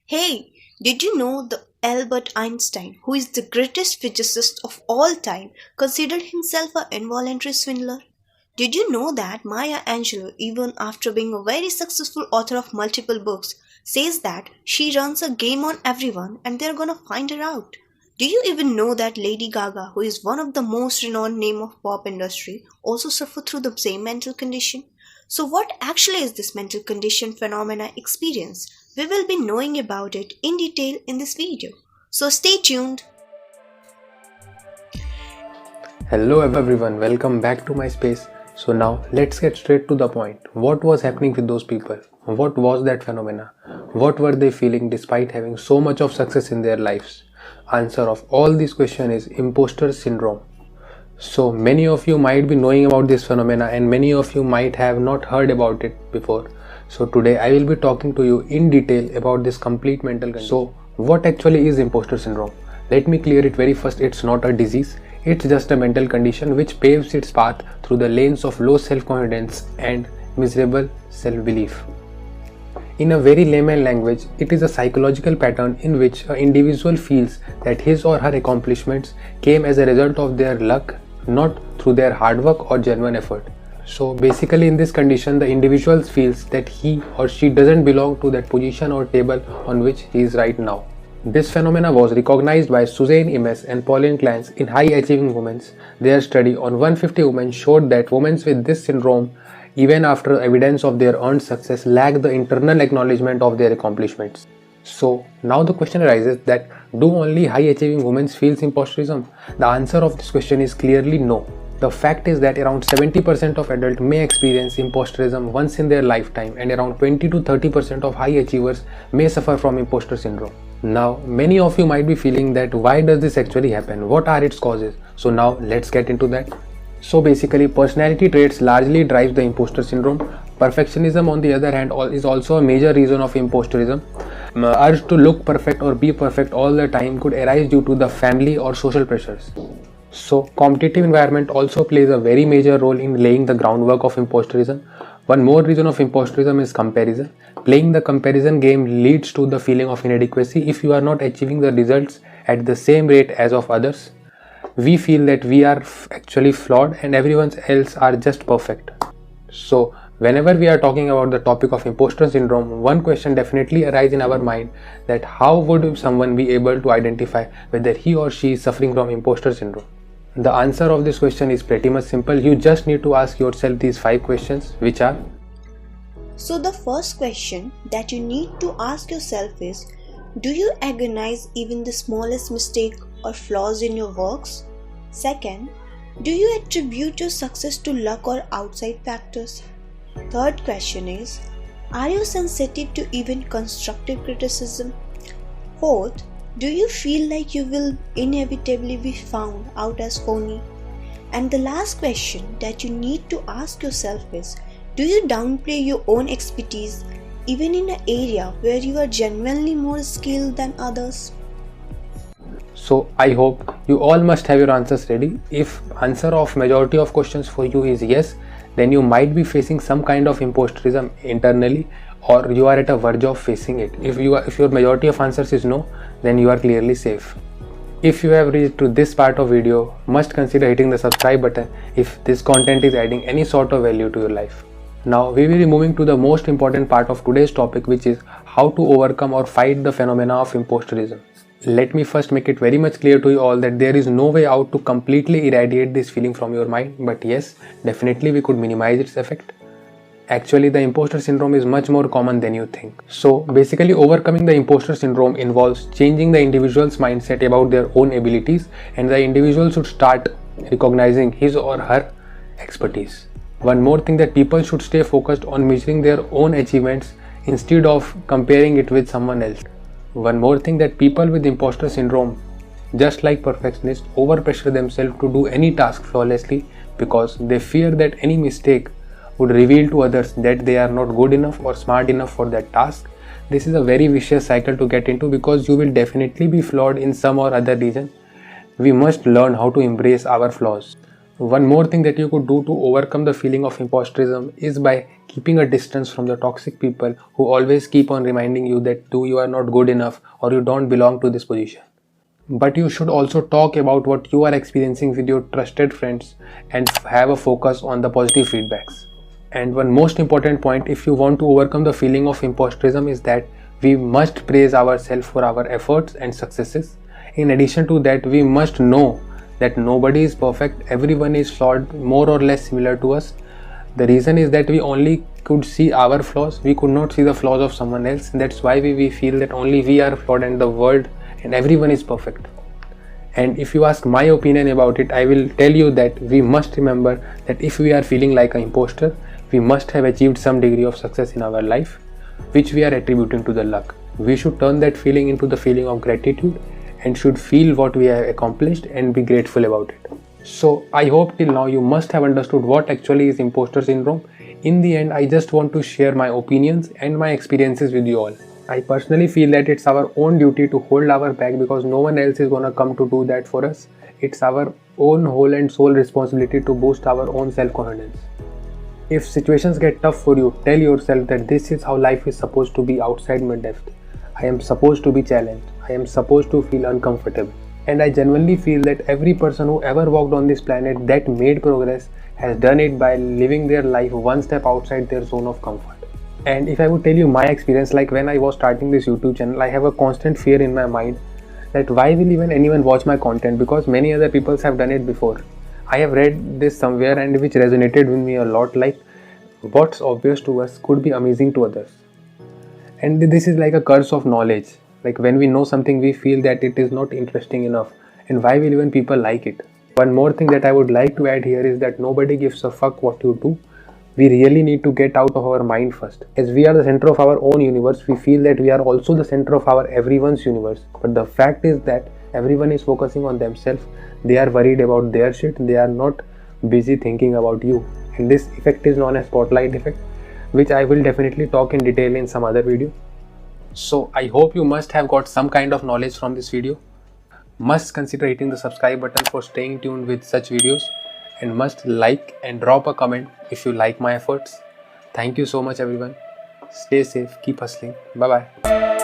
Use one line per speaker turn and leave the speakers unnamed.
Hey, did you know the Albert Einstein, who is the greatest physicist of all time, considered himself an involuntary swindler? Did you know that Maya Angelou, even after being a very successful author of multiple books, says that she runs a game on everyone and they're gonna find her out? Do you even know that Lady Gaga, who is one of the most renowned name of pop industry, also suffered through the same mental condition? So what actually is this mental condition phenomena experience? We will be knowing about it in detail in this video. So stay tuned.
Hello everyone, welcome back to my space. So now let's get straight to the point. What was happening with those people? What was that phenomena? What were they feeling despite having so much of success in their lives? Answer of all these questions is imposter syndrome. So many of you might be knowing about this phenomena and many of you might have not heard about it before. So today I will be talking to you in detail about this complete mental condition. So what actually is imposter syndrome? Let me clear it very first. It's not a disease. It's just a mental condition which paves its path through the lanes of low self-confidence and miserable self-belief. In a very layman language, it is a psychological pattern in which an individual feels that his or her accomplishments came as a result of their luck, not through their hard work or genuine effort. So basically in this condition, the individual feels that he or she doesn't belong to that position or table on which he is right now. This phenomena was recognized by Suzanne Imes and Pauline Clance in High Achieving Women. Their study on 150 women showed that women with this syndrome, even after evidence of their earned success, lack the internal acknowledgement of their accomplishments. So now the question arises that do only high achieving women feel imposterism? The answer of this question is clearly no. The fact is that around 70% of adults may experience imposterism once in their lifetime, and around 20 to 30% of high achievers may suffer from imposter syndrome. Now, many of you might be feeling that why does this actually happen? What are its causes? So now let's get into that. So basically, personality traits largely drive the imposter syndrome. Perfectionism, on the other hand, is also a major reason of imposterism. Urge to look perfect or be perfect all the time could arise due to the family or social pressures. So competitive environment also plays a very major role in laying the groundwork of imposterism. One more reason of imposterism is comparison. Playing the comparison game leads to the feeling of inadequacy. If you are not achieving the results at the same rate as of others, we feel that we are actually flawed and everyone else are just perfect. So whenever we are talking about the topic of imposter syndrome, one question definitely arises in our mind, that how would someone be able to identify whether he or she is suffering from imposter syndrome? The answer of this question is pretty much simple. You just need to ask yourself these 5 questions, which are:
So the first question that you need to ask yourself is, do you agonize even the smallest mistake or flaws in your works? Second, do you attribute your success to luck or outside factors? Third question is, are you sensitive to even constructive criticism? Fourth, do you feel like you will inevitably be found out as phony? And the last question that you need to ask yourself is, do you downplay your own expertise even in an area where you are genuinely more skilled than others?
So I hope you all must have your answers ready. If answer of majority of questions for you is yes, then you might be facing some kind of imposterism internally, or you are at a verge of facing it. If your majority of answers is no, then you are clearly safe. If you have reached to this part of video, must consider hitting the subscribe button if this content is adding any sort of value to your life. Now we will be moving to the most important part of today's topic, which is how to overcome or fight the phenomena of imposterism. Let me first make it very much clear to you all that there is no way out to completely eradicate this feeling from your mind, but yes, definitely we could minimize its effect. Actually, the imposter syndrome is much more common than you think. So basically, overcoming the imposter syndrome involves changing the individual's mindset about their own abilities, and the individual should start recognizing his or her expertise. One more thing, that people should stay focused on measuring their own achievements instead of comparing it with someone else. One more thing, that people with imposter syndrome, just like perfectionists, overpressure themselves to do any task flawlessly because they fear that any mistake would reveal to others that they are not good enough or smart enough for that task. This is a very vicious cycle to get into because you will definitely be flawed in some or other region. We must learn how to embrace our flaws. One more thing that you could do to overcome the feeling of imposterism is by keeping a distance from the toxic people who always keep on reminding you that you are not good enough or you don't belong to this position. But you should also talk about what you are experiencing with your trusted friends and have a focus on the positive feedbacks. And one most important point, if you want to overcome the feeling of imposterism, is that we must praise ourselves for our efforts and successes. In addition to that, we must know that nobody is perfect, everyone is flawed, more or less similar to us. The reason is that we only could see our flaws, we could not see the flaws of someone else. That's why we feel that only we are flawed and the world and everyone is perfect. And if you ask my opinion about it, I will tell you that we must remember that if we are feeling like an imposter, we must have achieved some degree of success in our life, which we are attributing to the luck. We should turn that feeling into the feeling of gratitude and should feel what we have accomplished and be grateful about it. So I hope till now you must have understood what actually is imposter syndrome. In the end, I just want to share my opinions and my experiences with you all. I personally feel that it's our own duty to hold our back because no one else is gonna come to do that for us. It's our own whole and soul responsibility to boost our own self-confidence. If situations get tough for you, tell yourself that this is how life is supposed to be outside my depth. I am supposed to be challenged. I am supposed to feel uncomfortable. And I genuinely feel that every person who ever walked on this planet that made progress has done it by living their life one step outside their zone of comfort. And if I would tell you my experience, like when I was starting this YouTube channel, I have a constant fear in my mind that why will even anyone watch my content, because many other people have done it before. I have read this somewhere and which resonated with me a lot, like what's obvious to us could be amazing to others. And this is like a curse of knowledge. Like when we know something, we feel that it is not interesting enough, and why will even people like it? One more thing that I would like to add here is that nobody gives a fuck what you do. We really need to get out of our mind first. As we are the center of our own universe, we feel that we are also the center of our everyone's universe. But the fact is that everyone is focusing on themselves. They are worried about their shit. They are not busy thinking about you. And this effect is known as spotlight effect, which I will definitely talk in detail in some other video. So I hope you must have got some kind of knowledge from this video. Must consider hitting the subscribe button for staying tuned with such videos, and must like and drop a comment if you like my efforts. Thank you so much everyone. Stay safe, keep hustling. Bye bye.